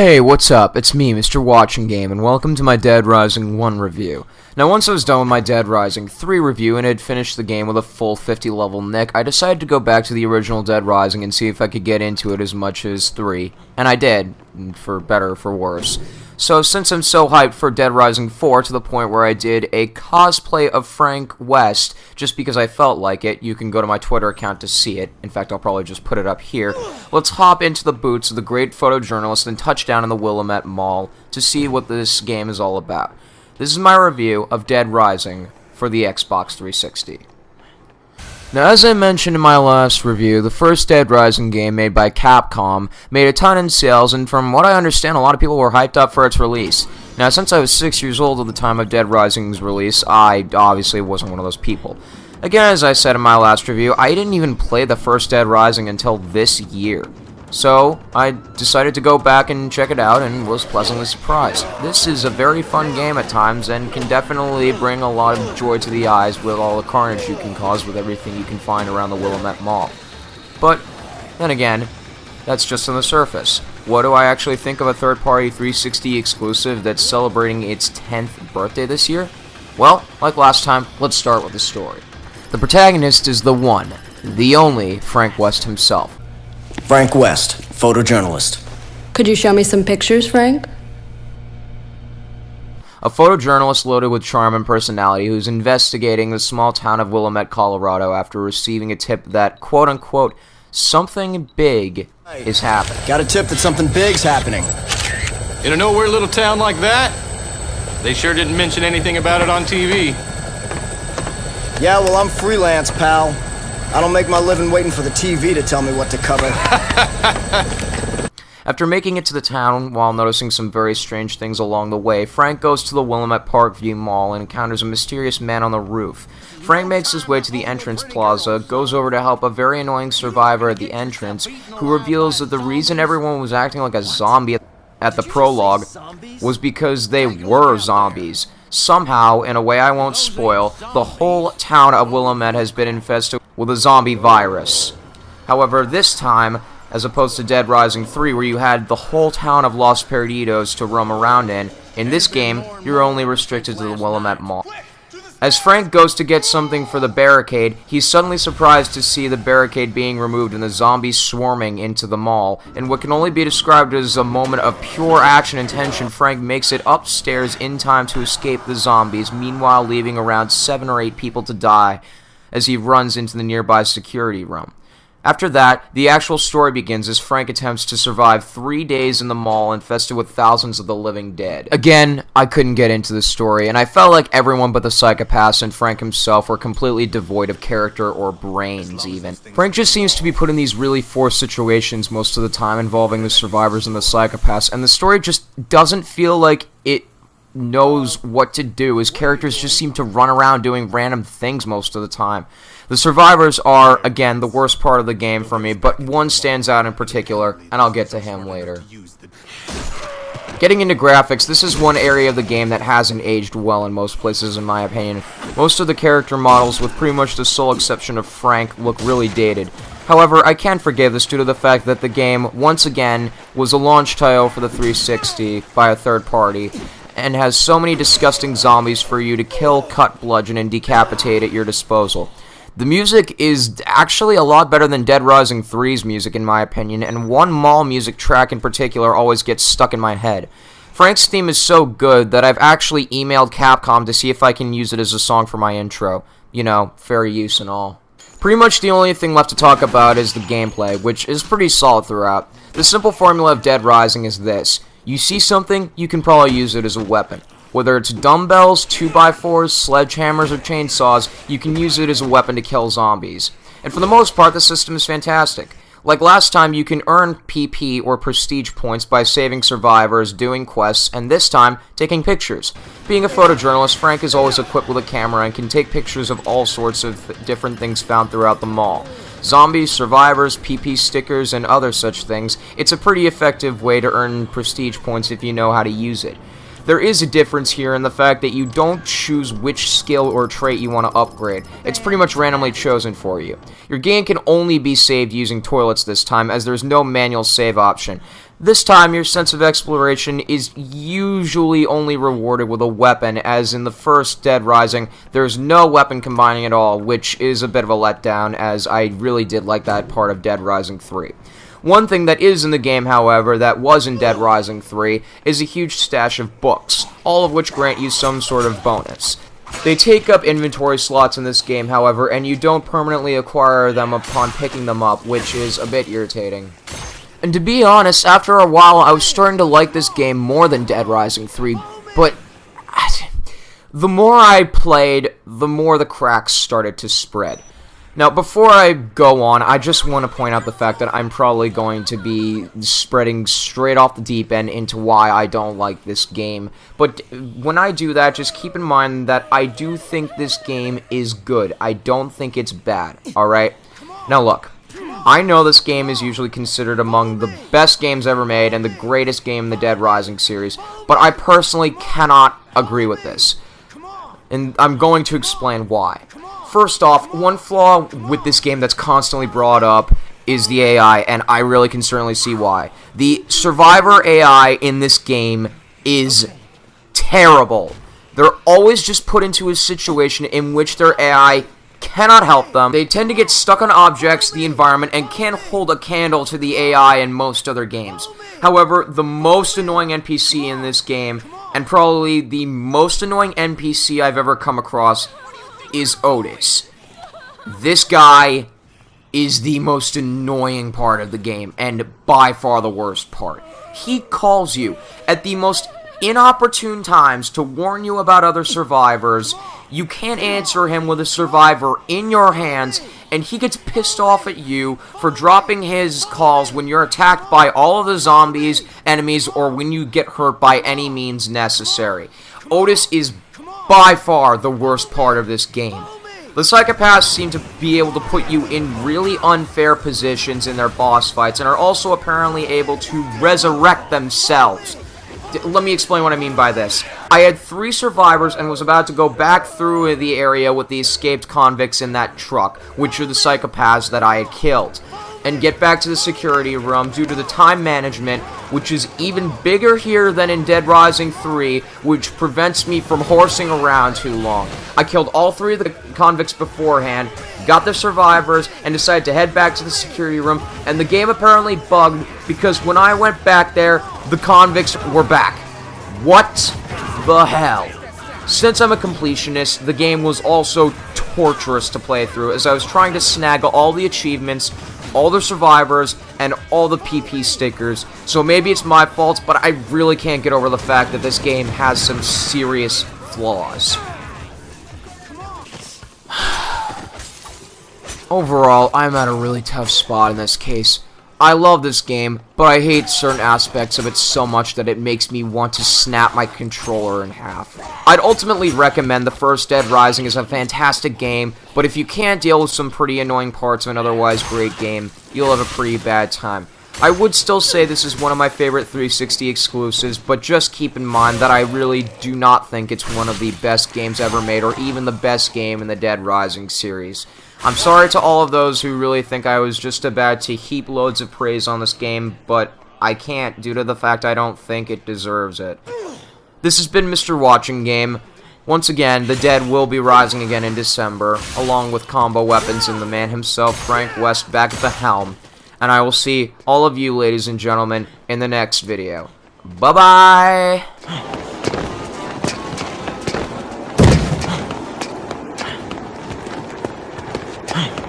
Hey, what's up? It's me, Mr. Watching Game, and welcome to my Dead Rising 1 review. Now, once I was done with my Dead Rising 3 review and had finished the game with a full 50 level Nick, I decided to go back to the original Dead Rising and see if I could get into it as much as 3. And I did, for better or for worse. So, since I'm so hyped for Dead Rising 4 to the point where I did a cosplay of Frank West, just because I felt like it, you can go to my Twitter account to see it. In fact, I'll probably just put it up here. Let's hop into the boots of the great photojournalist and touch down in the Willamette Mall to see what this game is all about. This is my review of Dead Rising for the Xbox 360. Now, as I mentioned in my last review, the first Dead Rising game made by Capcom made a ton in sales, and from what I understand, a lot of people were hyped up for its release. Now, since I was 6 years old at the time of Dead Rising's release, I obviously wasn't one of those people. Again, as I said in my last review, I didn't even play the first Dead Rising until this year. So, I decided to go back and check it out and was pleasantly surprised. This is a very fun game at times and can definitely bring a lot of joy to the eyes with all the carnage you can cause with everything you can find around the Willamette Mall. But, then again, that's just on the surface. What do I actually think of a third-party 360 exclusive that's celebrating its 10th birthday this year? Well, like last time, let's start with the story. The protagonist is the one, the only Frank West himself. Frank West, photojournalist. Could you show me some pictures, Frank? A photojournalist loaded with charm and personality who's investigating the small town of Willamette, Colorado after receiving a tip that, quote-unquote, something big is happening. Got a tip that something big's happening. In a nowhere little town like that? They sure didn't mention anything about it on TV. Yeah, well, I'm freelance, pal. I don't make my living waiting for the TV to tell me what to cover. After making it to the town while noticing some very strange things along the way, Frank goes to the Willamette Parkview Mall and encounters a mysterious man on the roof. Frank makes his way to the entrance plaza, goes over to help a very annoying survivor at the entrance, who reveals that the reason everyone was acting like a zombie at the prologue was because they were zombies. Somehow, in a way I won't spoil, the whole town of Willamette has been infested with a zombie virus. However, this time, as opposed to Dead Rising 3 where you had the whole town of Los Perdidos to roam around in this game, you're only restricted to the Willamette Mall. As Frank goes to get something for the barricade, he's suddenly surprised to see the barricade being removed and the zombies swarming into the mall. In what can only be described as a moment of pure action and tension, Frank makes it upstairs in time to escape the zombies, meanwhile leaving around 7 or 8 people to die as he runs into the nearby security room. After that, the actual story begins as Frank attempts to survive 3 days in the mall infested with thousands of the living dead. Again, I couldn't get into the story, and I felt like everyone but the psychopaths and Frank himself were completely devoid of character or brains, even. Frank just seems to be put in these really forced situations most of the time involving the survivors and the psychopaths, and the story just doesn't feel like it knows what to do. His characters just seem to run around doing random things most of the time. The survivors are, again, the worst part of the game for me, but one stands out in particular, and I'll get to him later. Getting into graphics, this is one area of the game that hasn't aged well in most places, in my opinion. Most of the character models, with pretty much the sole exception of Frank, look really dated. However, I can forgive this due to the fact that the game, once again, was a launch title for the 360 by a third party, and has so many disgusting zombies for you to kill, cut, bludgeon, and decapitate at your disposal. The music is actually a lot better than Dead Rising 3's music in my opinion, and one mall music track in particular always gets stuck in my head. Frank's theme is so good that I've actually emailed Capcom to see if I can use it as a song for my intro. You know, fair use and all. Pretty much the only thing left to talk about is the gameplay, which is pretty solid throughout. The simple formula of Dead Rising is this. You see something, you can probably use it as a weapon. Whether it's dumbbells, 2x4s, sledgehammers, or chainsaws, you can use it as a weapon to kill zombies. And for the most part, the system is fantastic. Like last time, you can earn PP or prestige points by saving survivors, doing quests, and this time, taking pictures. Being a photojournalist, Frank is always equipped with a camera and can take pictures of all sorts of different things found throughout the mall. Zombies, survivors, PP stickers, and other such things. It's a pretty effective way to earn prestige points if you know how to use it. There is a difference here in the fact that you don't choose which skill or trait you want to upgrade. It's pretty much randomly chosen for you. Your game can only be saved using toilets this time, as there's no manual save option. This time, your sense of exploration is usually only rewarded with a weapon, as in the first Dead Rising, there's no weapon combining at all, which is a bit of a letdown, as I really did like that part of Dead Rising 3. One thing that is in the game, however, that was in Dead Rising 3, is a huge stash of books, all of which grant you some sort of bonus. They take up inventory slots in this game, however, and you don't permanently acquire them upon picking them up, which is a bit irritating. And to be honest, after a while, I was starting to like this game more than Dead Rising 3, but the more I played, the more the cracks started to spread. Now, before I go on, I just want to point out the fact that I'm probably going to be spreading straight off the deep end into why I don't like this game. But when I do that, just keep in mind that I do think this game is good. I don't think it's bad, alright? Now look, I know this game is usually considered among the best games ever made and the greatest game in the Dead Rising series, but I personally cannot agree with this. And I'm going to explain why. First off, one flaw with this game that's constantly brought up is the AI, and I really can certainly see why. The survivor AI in this game is terrible. They're always just put into a situation in which their AI cannot help them. They tend to get stuck on objects, the environment, and can't hold a candle to the AI in most other games. However, the most annoying NPC in this game, and probably the most annoying NPC I've ever come across, is Otis. This guy is the most annoying part of the game, and by far the worst part. He calls you at the most inopportune times to warn you about other survivors. You can't answer him with a survivor in your hands, and he gets pissed off at you for dropping his calls when you're attacked by all of the zombies, enemies, or when you get hurt by any means necessary. Otis is by far the worst part of this game. The psychopaths seem to be able to put you in really unfair positions in their boss fights, and are also apparently able to resurrect themselves. Let me explain what I mean by this. I had 3 survivors and was about to go back through the area with the escaped convicts in that truck, which are the psychopaths that I had killed, and get back to the security room due to the time management, which is even bigger here than in Dead Rising 3, which prevents me from horsing around too long. I killed all 3 of the convicts beforehand, got the survivors, and decided to head back to the security room, and the game apparently bugged because when I went back there, the convicts were back. What the hell? Since I'm a completionist, the game was also torturous to play through, as I was trying to snag all the achievements, all the survivors, and all the PP stickers. So maybe it's my fault, but I really can't get over the fact that this game has some serious flaws. Overall, I'm at a really tough spot in this case. I love this game, but I hate certain aspects of it so much that it makes me want to snap my controller in half. I'd ultimately recommend the first Dead Rising as a fantastic game, but if you can't deal with some pretty annoying parts of an otherwise great game, you'll have a pretty bad time. I would still say this is one of my favorite 360 exclusives, but just keep in mind that I really do not think it's one of the best games ever made, or even the best game in the Dead Rising series. I'm sorry to all of those who really think I was just about to heap loads of praise on this game, but I can't due to the fact I don't think it deserves it. This has been Mr. Watching Game. Once again, the dead will be rising again in December, along with combo weapons and the man himself, Frank West, back at the helm. And I will see all of you, ladies and gentlemen, in the next video. Bye-bye! Hey.